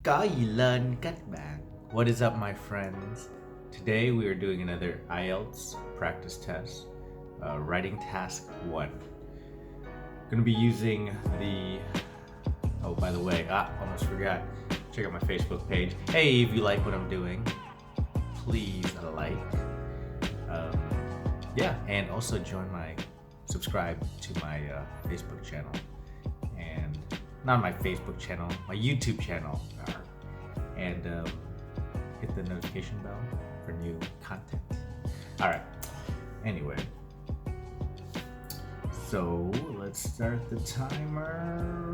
Có gì lên các bạn? What is up, my friends? Today we are doing another IELTS practice test, writing task 1. Gonna be using the... Oh, by the way, almost forgot. Check out my Facebook page. Hey, if you like what I'm doing, please like. And also subscribe to my Facebook channel. And not my Facebook channel, my YouTube channel. And hit the notification bell for new content. Alright, anyway. So let's start the timer.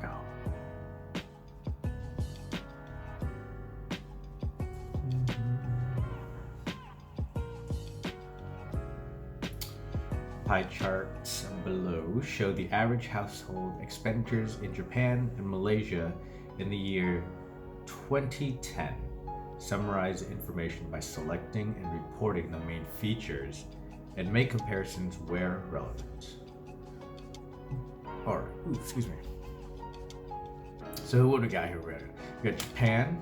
Go. Pie charts below show the average household expenditures in Japan and Malaysia in the year 2010. Summarize information by selecting and reporting the main features and make comparisons where relevant. Excuse me. So what do we got here? We got Japan,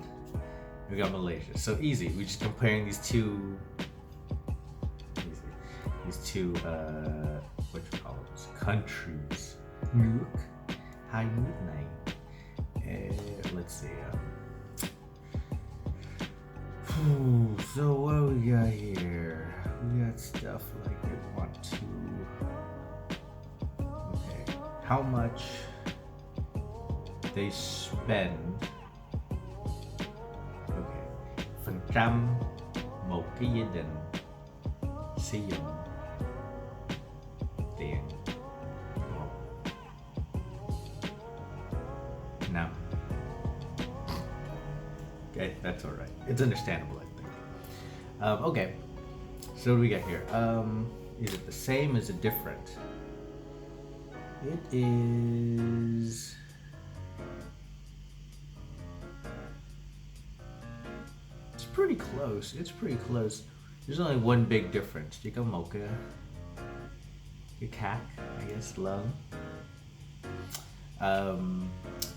we got Malaysia. So easy. We're just comparing these two countries. Hi, midnight. Let's see. So what we got here? We got stuff like they want to. Okay, how much they spend. Okay, phần trăm một cái gia đình sử dụng tiền một năm. Okay, that's all right. It's understandable, I think. Okay, so what do we got here? Is it the same? Is it different? It is. It's pretty close. It's pretty close. There's only one big difference. Chỉ có một cái khác, I guess, love.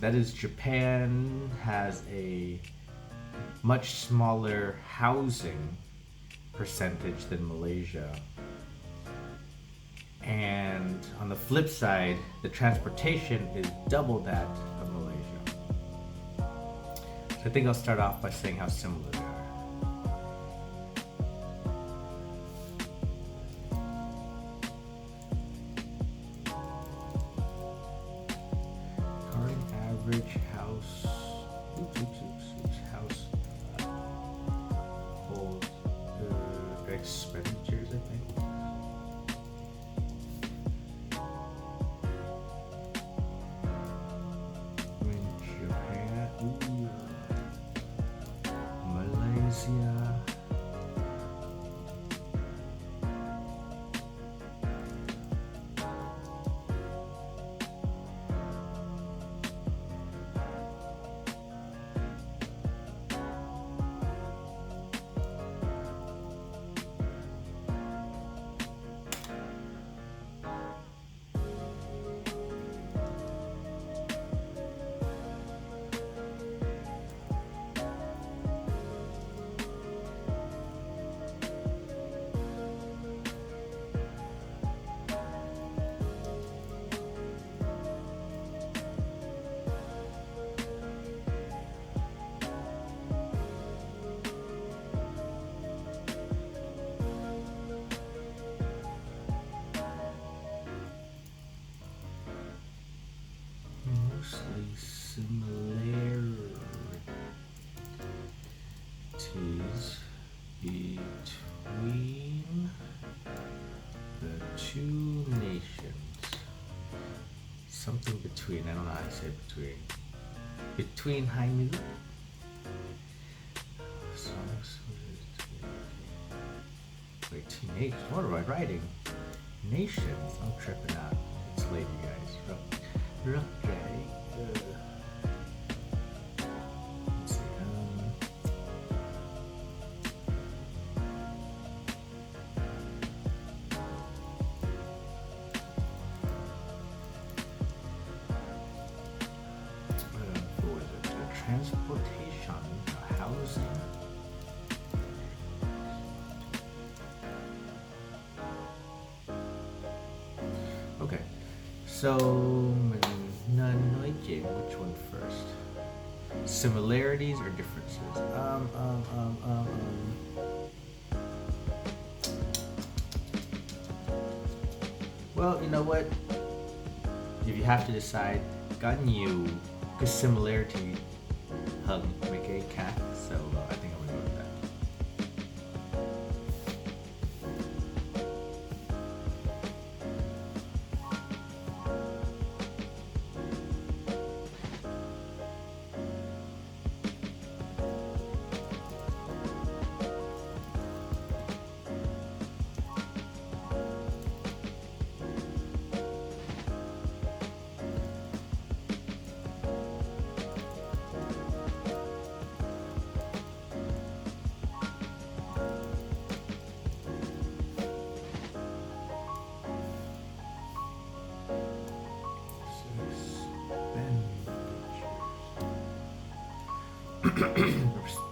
That is, Japan has a much smaller housing percentage than Malaysia. And on the flip side, the transportation is double that of Malaysia. So I think I'll start off by saying how similar they are. Current average house expenditures, I think. In Japan, Malaysia. Mostly similarities between the two nations. Something between, I don't know how to say between. Between Hainu. Wait, two nations? What am I writing? Nations? I'm tripping out. It's late, you guys. Let's see. So, which one first? Similarities or differences? Well, you know what? If you have to decide, gan nhiều cái similarity hơn mấy cái khác, so I think I'm gonna go with that.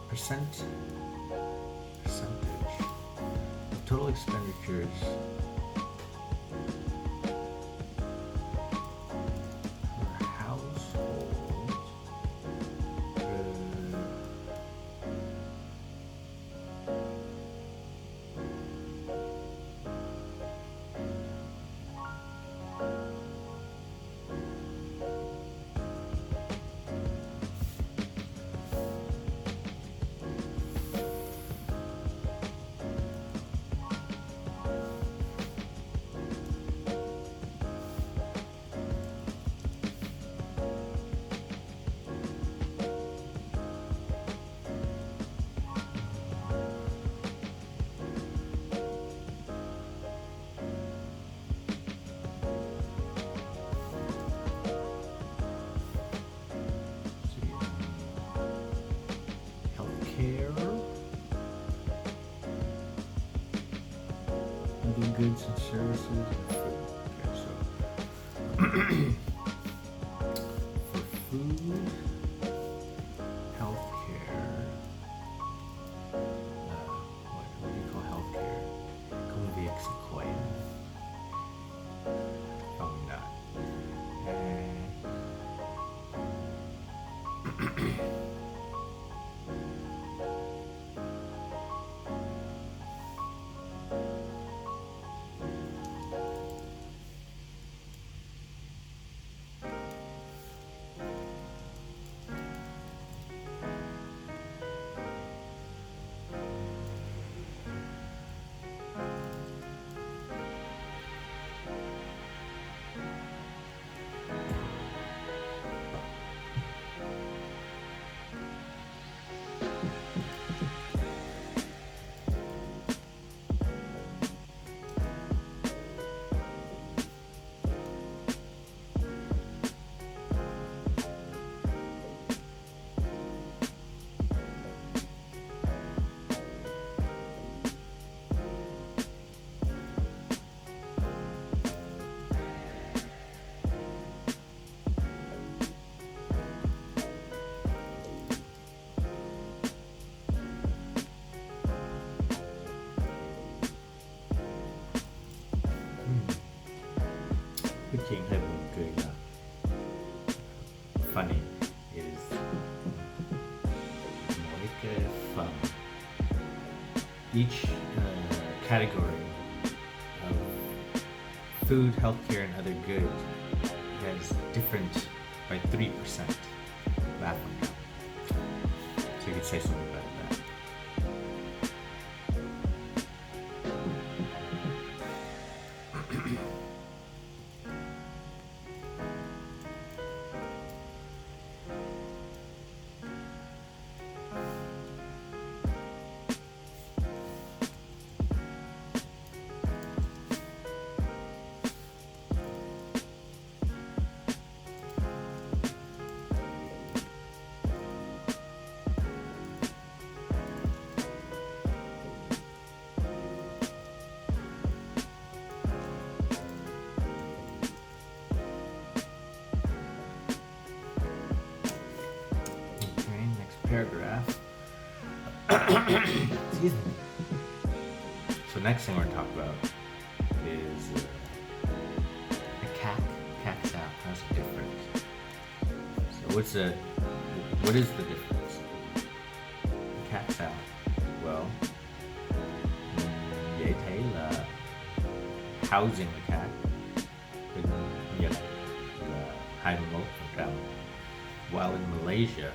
Percentage of total expenditures per household. Other goods and services and food. Okay, so for food, healthcare, what do you call healthcare? Convicts acquire. Probably not. King hơi buồn cười là funny is mỗi cái phần each category of food, healthcare, and other goods has different by 3% VAT income. So you could say something about that. Paragraph. Excuse me. So next thing we're going to talk about is a CAC How's it different? So what is the difference? The cat sound. Well, dễ thấy là housing the cat bên Nhật là 21%, while in Malaysia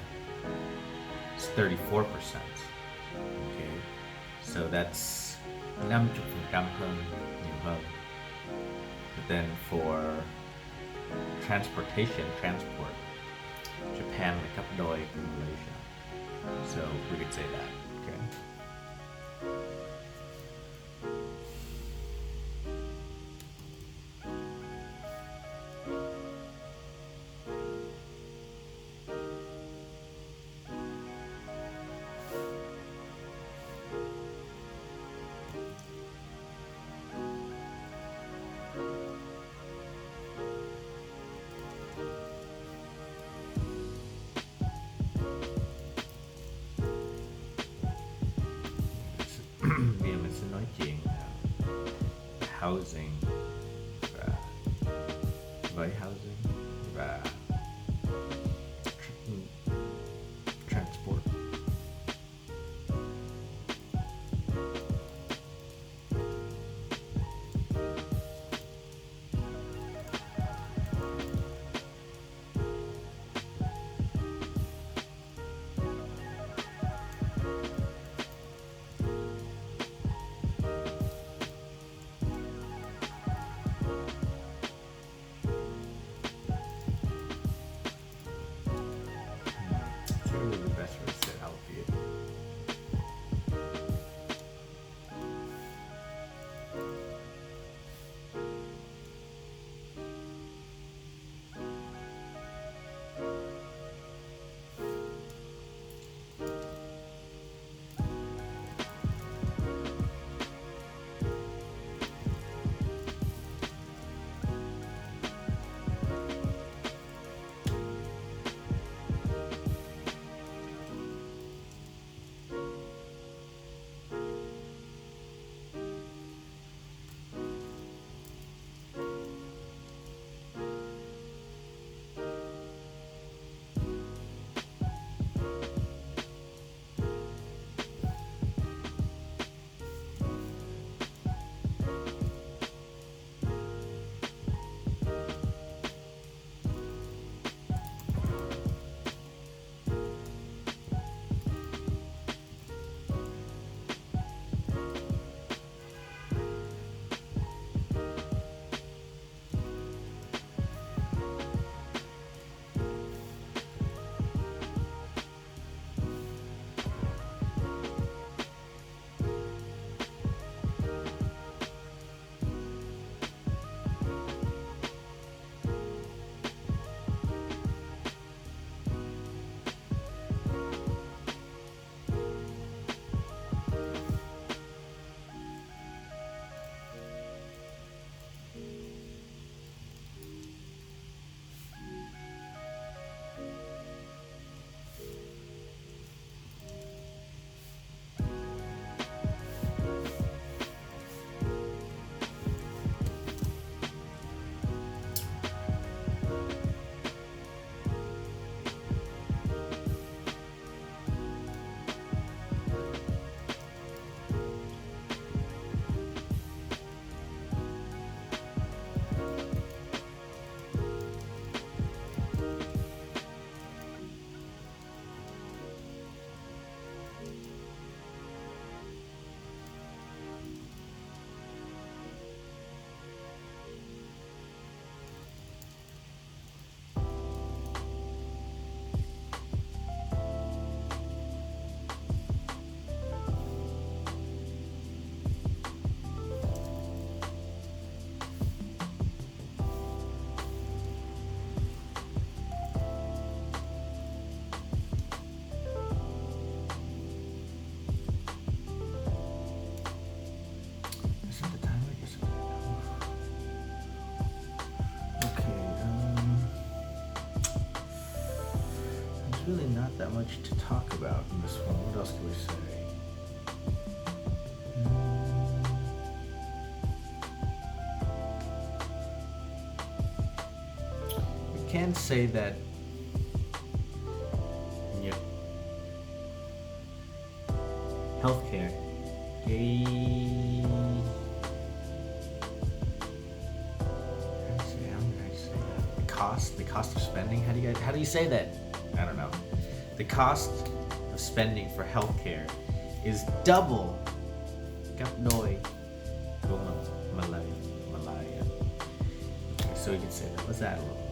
it's 34%. Okay, so that's 50% hơn, nhiều hơn. But then for transport, Japan là gấp đôi của Malaysia. So we could say that, okay? Bây giờ mình sẽ nói chuyện housing và với housing và transport. Really not that much to talk about in this one. What else can we say? can say that. Yep. Healthcare. The cost of spending. How do you say that? I don't know. The cost of spending for healthcare is double. Kapnoy. Malaya. Okay, so you can say that. Let's add a little more.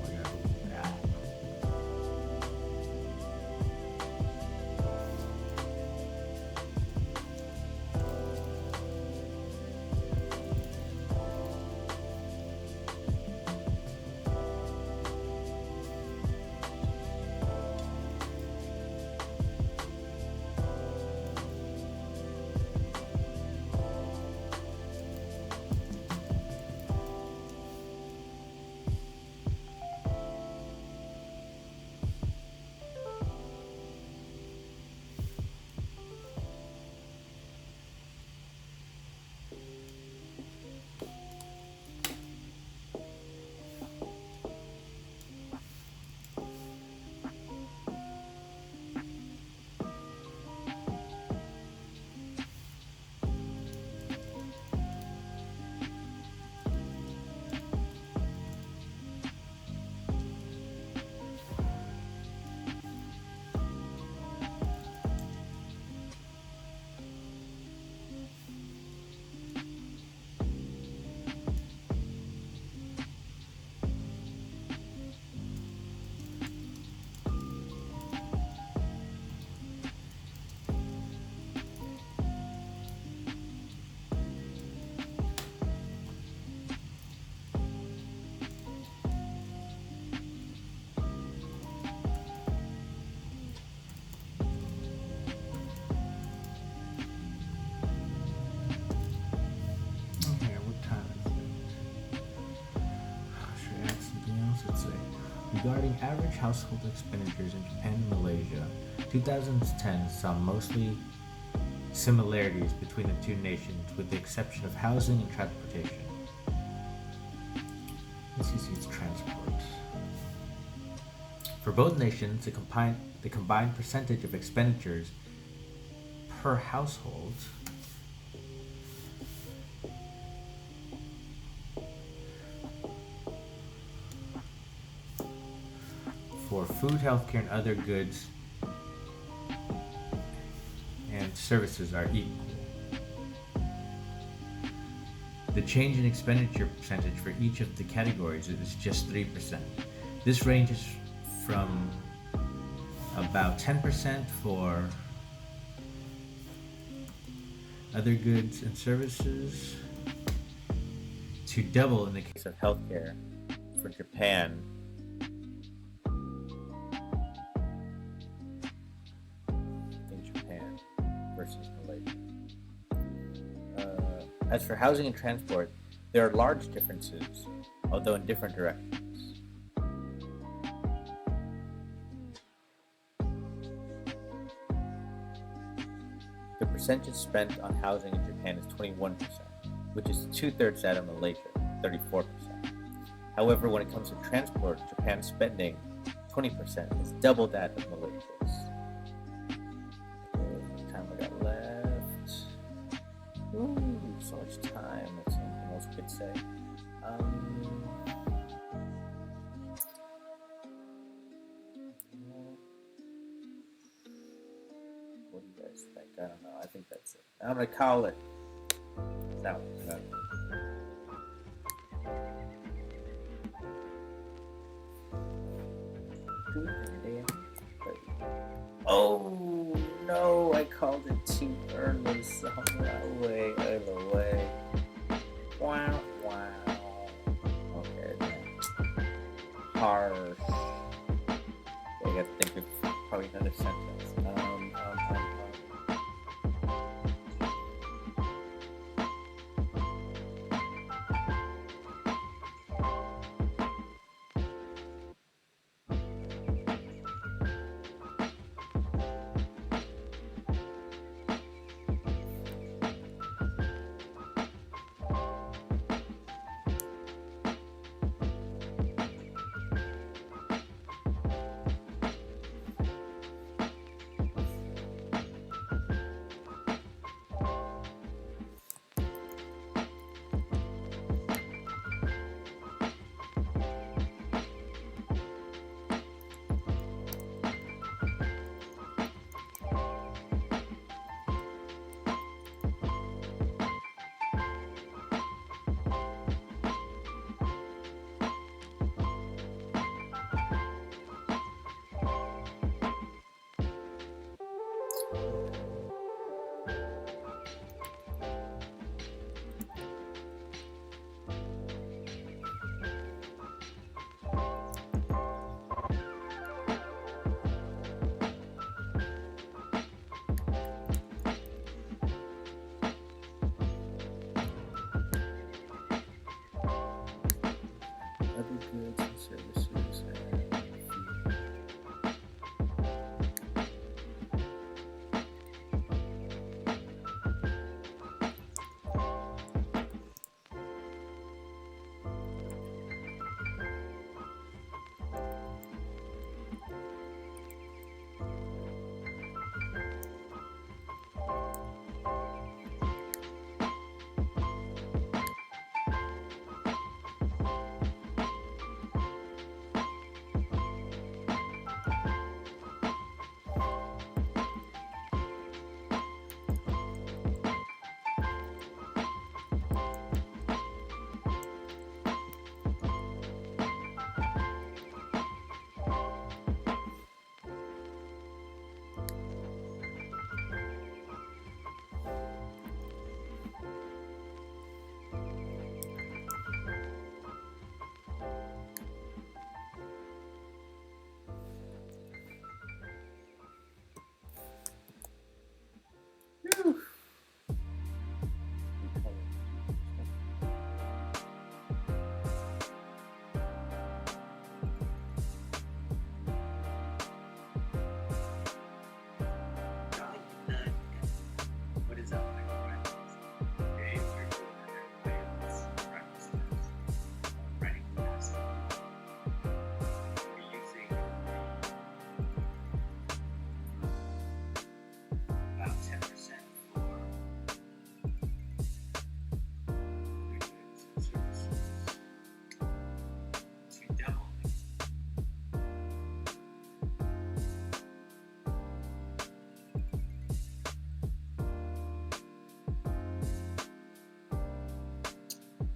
Regarding average household expenditures in Japan and Malaysia, 2010 saw mostly similarities between the two nations with the exception of housing and transportation. Let's see, it's transport. For both nations, the combined percentage of expenditures per household for food, healthcare, and other goods and services are equal. The change in expenditure percentage for each of the categories is just 3%. This ranges from about 10% for other goods and services to double in the case of healthcare for Japan. Versus Malaysia. As for housing and transport, there are large differences, although in different directions. The percentage spent on housing in Japan is 21%, which is 2/3 that of Malaysia, 34%. However, when it comes to transport, Japan's spending, 20%, is double that of Malaysia's. So much time. That's something else we could say. What do you guys think? I don't know. I think that's it. I'm gonna call it. No. Oh no! I called it too early. So way. Wow. Okay. Harsh. I gotta think of probably another sentence.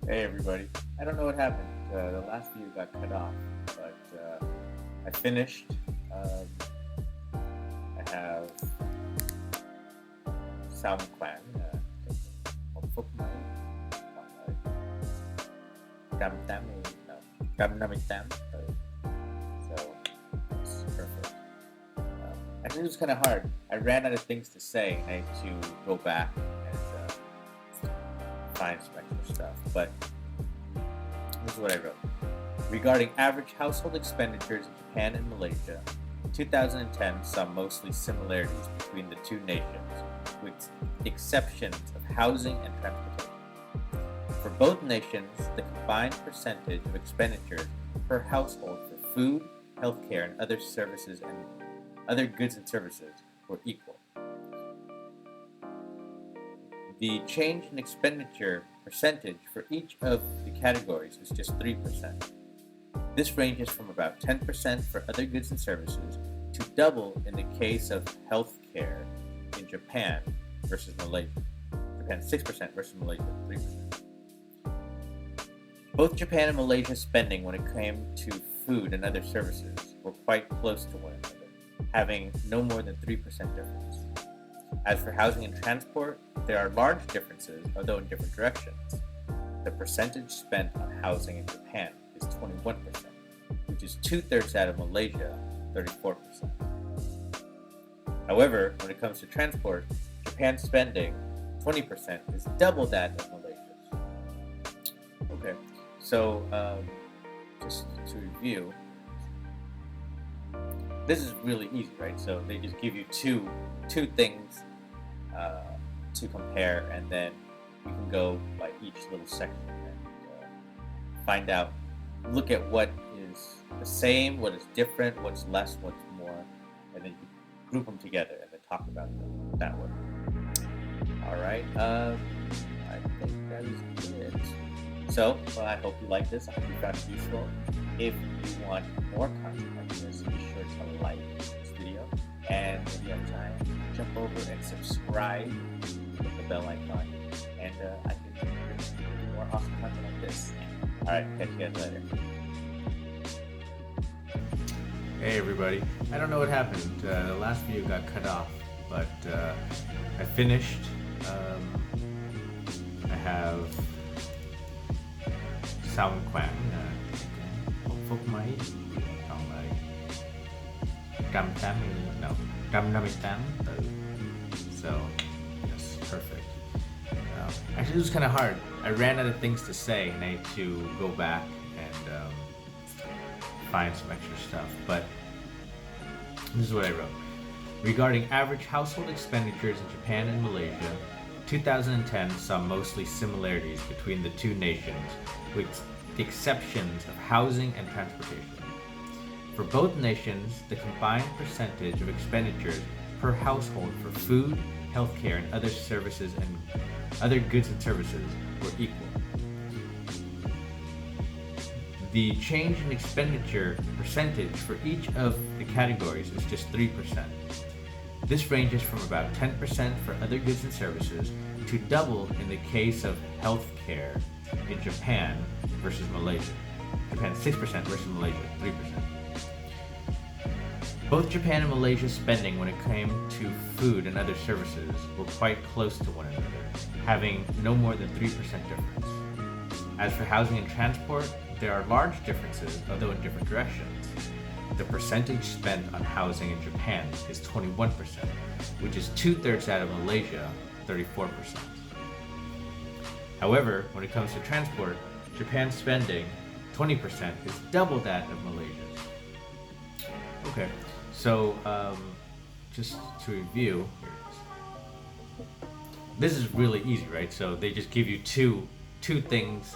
Hey everybody. I don't know what happened. The last video got cut off, but I finished. I have Sound Clan. So it's perfect. I think it was kind of hard. I ran out of things to say. I had to go back and find some extra stuff, but this is what I wrote. Regarding average household expenditures in Japan and Malaysia, 2010 saw mostly similarities between the two nations, with exceptions of housing and transportation. For both nations, the combined percentage of expenditures per household for food, healthcare, and other services and other goods and services were equal. The change in expenditure percentage for each of the categories was just 3%. This ranges from about 10% for other goods and services to double in the case of healthcare in Japan versus Malaysia. Japan 6% versus Malaysia 3%. Both Japan and Malaysia's spending when it came to food and other services were quite close to one another, having no more than 3% difference. As for housing and transport, there are large differences, although in different directions. The percentage spent on housing in Japan is 21%, which is 2/3 that of Malaysia, 34%. However, when it comes to transport, Japan's spending, 20%, is double that of Malaysia's. Okay, so just to review, this is really easy, right? So they just give you two things to compare, and then you can go by each little section and find out, look at what is the same, what is different, what's less, what's more, and then you group them together and then talk about them that way. All right, I think that is it. So, I hope you like this. I hope you found it useful. If you want more content like this, be sure to like this video, and if you have time, jump over and subscribe with the bell icon, and I can do more awesome content like this. All right, catch you guys later. Hey everybody. I don't know what happened. The last video got cut off, but I finished. I have Sound Quang. Phúc mấy còn lại 188 từ. So yes, perfect. Actually, it was kind of hard. I ran out of things to say, and I had to go back and find some extra stuff. But this is what I wrote. Regarding average household expenditures in Japan and Malaysia, 2010 saw mostly similarities between the two nations, with the exceptions of housing and transportation. For both nations, the combined percentage of expenditures per household for food, healthcare, and other services and other goods and services were equal. The change in expenditure percentage for each of the categories is just 3%. This ranges from about 10% for other goods and services to double in the case of healthcare in Japan versus Malaysia. Japan 6% versus Malaysia 3%. Both Japan and Malaysia's spending when it came to food and other services were quite close to one another, having no more than 3% difference. As for housing and transport, there are large differences, although in different directions. The percentage spent on housing in Japan is 21%, which is 2/3 that of Malaysia, 34%. However, when it comes to transport, Japan's spending, 20%, is double that of Malaysia's. Okay, so just to review, here it is. This is really easy, right? So they just give you two things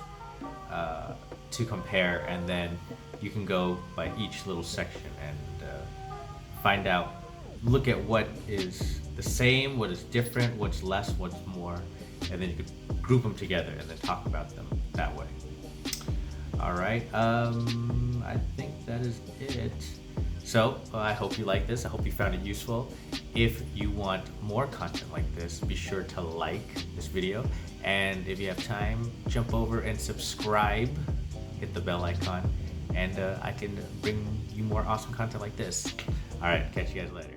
to compare, and then you can go by each little section and find out, look at what is the same, what is different, what's less, what's more, and then you could group them together and then talk about them that way. All right, I think that is it. So I hope you like this. I hope you found it useful. If you want more content like this, be sure to like this video. And if you have time, jump over and subscribe, hit the bell icon, and I can bring you more awesome content like this. All right, catch you guys later.